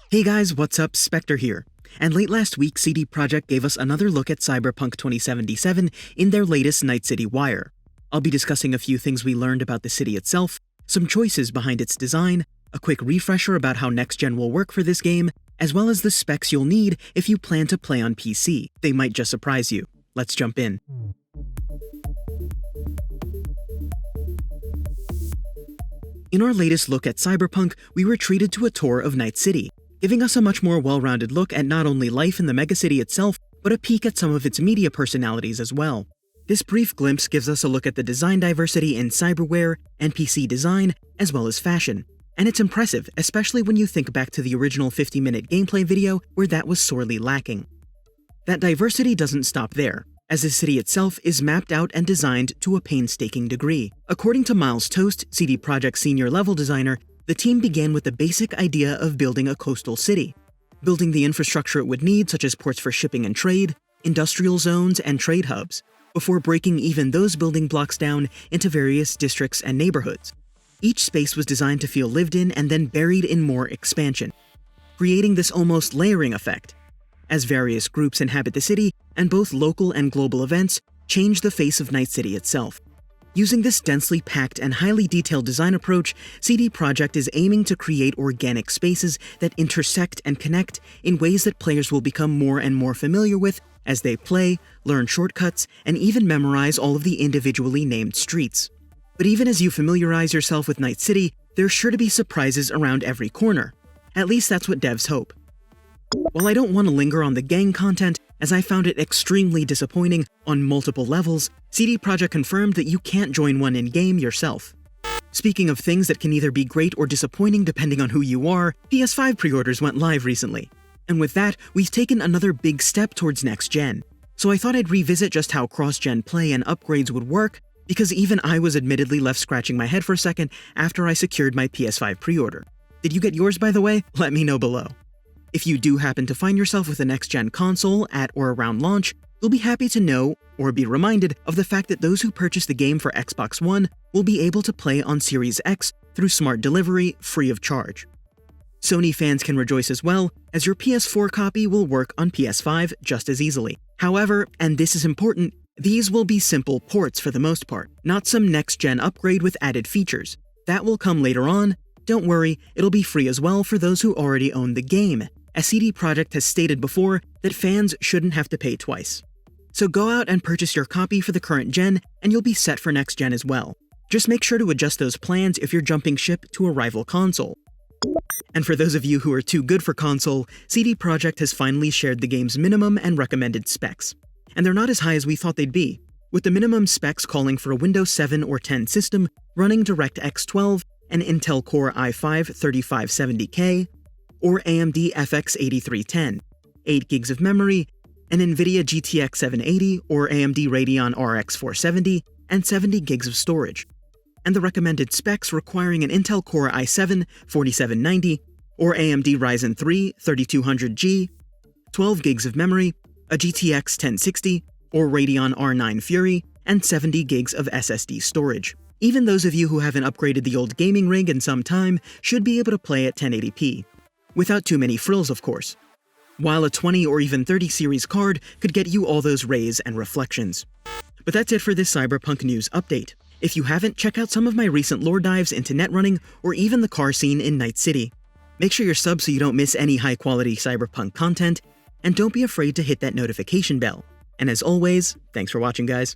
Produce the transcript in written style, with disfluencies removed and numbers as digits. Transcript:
Hey guys, what's up? Spectre here. And late last week, CD Projekt gave us another look at Cyberpunk 2077 in their latest Night City Wire. I'll be discussing a few things we learned about the city itself, some choices behind its design, a quick refresher about how next-gen will work for this game, as well as the specs you'll need if you plan to play on PC. They might just surprise you. Let's jump in. In our latest look at Cyberpunk, we were treated to a tour of Night City, giving us a much more well-rounded look at not only life in the megacity itself, but a peek at some of its media personalities as well. This brief glimpse gives us a look at the design diversity in cyberware, NPC design, as well as fashion. And it's impressive, especially when you think back to the original 50-minute gameplay video where that was sorely lacking. That diversity doesn't stop there, as the city itself is mapped out and designed to a painstaking degree. According to Miles Toast, CD Projekt's senior level designer, the team began with the basic idea of building a coastal city, building the infrastructure it would need such as ports for shipping and trade, industrial zones, and trade hubs, before breaking even those building blocks down into various districts and neighborhoods. Each space was designed to feel lived in and then buried in more expansion, creating this almost layering effect, as various groups inhabit the city and both local and global events change the face of Night City itself. Using this densely packed and highly detailed design approach, CD Projekt is aiming to create organic spaces that intersect and connect in ways that players will become more and more familiar with as they play, learn shortcuts, and even memorize all of the individually named streets. But even as you familiarize yourself with Night City, there's sure to be surprises around every corner. At least that's what devs hope. While I don't want to linger on the gang content, as I found it extremely disappointing on multiple levels, CD Projekt confirmed that you can't join one in-game yourself. Speaking of things that can either be great or disappointing depending on who you are, PS5 pre-orders went live recently. And with that, we've taken another big step towards next-gen. So I thought I'd revisit just how cross-gen play and upgrades would work, because even I was admittedly left scratching my head for a second after I secured my PS5 pre-order. Did you get yours, by the way? Let me know below. If you do happen to find yourself with a next-gen console at or around launch, you'll be happy to know, or be reminded, of the fact that those who purchase the game for Xbox One will be able to play on Series X through smart delivery free of charge. Sony fans can rejoice as well, as your PS4 copy will work on PS5 just as easily. However, and this is important, these will be simple ports for the most part, not some next-gen upgrade with added features. That will come later on. Don't worry, it'll be free as well for those who already own the game, as CD Projekt has stated before that fans shouldn't have to pay twice. So go out and purchase your copy for the current gen, and you'll be set for next gen as well. Just make sure to adjust those plans if you're jumping ship to a rival console. And for those of you who are too good for console, CD Projekt has finally shared the game's minimum and recommended specs. And they're not as high as we thought they'd be, with the minimum specs calling for a Windows 7 or 10 system running DirectX 12, an Intel Core i5-3570K, or AMD FX 8310, 8 gigs of memory, an NVIDIA GTX 780 or AMD Radeon RX 470, and 70 gigs of storage. And the recommended specs requiring an Intel Core i7-4790 or AMD Ryzen 3 3200G, 12 gigs of memory, a GTX 1060 or Radeon R9 Fury, and 70 gigs of SSD storage. Even those of you who haven't upgraded the old gaming rig in some time should be able to play at 1080p. Without too many frills, of course. While a 20 or even 30 series card could get you all those rays and reflections. But that's it for this Cyberpunk news update. If you haven't, check out some of my recent lore dives into netrunning or even the car scene in Night City. Make sure you're subbed so you don't miss any high-quality Cyberpunk content, and don't be afraid to hit that notification bell. And as always, thanks for watching, guys.